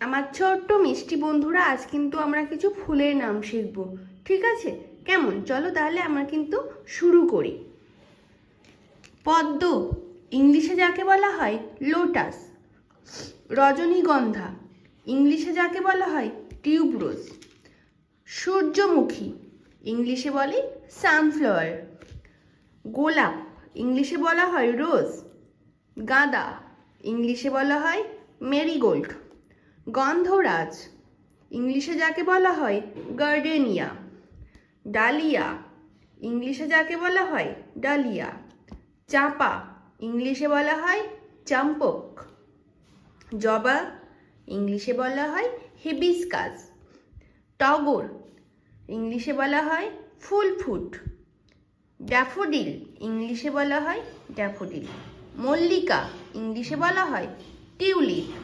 আমার ছোট্ট মিষ্টি বন্ধুরা, আজ কিন্তু আমরা কিছু ফুলের নাম শিখব, ঠিক আছে? কেমন? চলো তাহলে আমরা কিন্তু শুরু করি। পদ্ম, ইংলিশে যাকে বলা হয় লোটাস। রজনীগন্ধা, ইংলিশে যাকে বলা হয় টিউবরোজ। সূর্যমুখী, ইংলিশে বলে সানফ্লাওয়ার। গোলাপ, ইংলিশে বলা হয় রোজ। গাঁদা, ইংলিশে বলা হয় মেরিগোল্ড। গন্ধরাজ, ইংলিশে যাকে বলা হয় গার্ডেনিয়া। ডালিয়া, ইংলিশে যাকে বলা হয় ডালিয়া। চাঁপা, ইংলিশে বলা হয় চম্পক। জবা, ইংলিশে বলা হয় হিবিস্কাস। টগর, ইংলিশে বলা হয় ফুলফুট। ড্যাফোডিল, ইংলিশে বলা হয় ড্যাফোডিল। মল্লিকা, ইংলিশে বলা হয় টিউলিপ।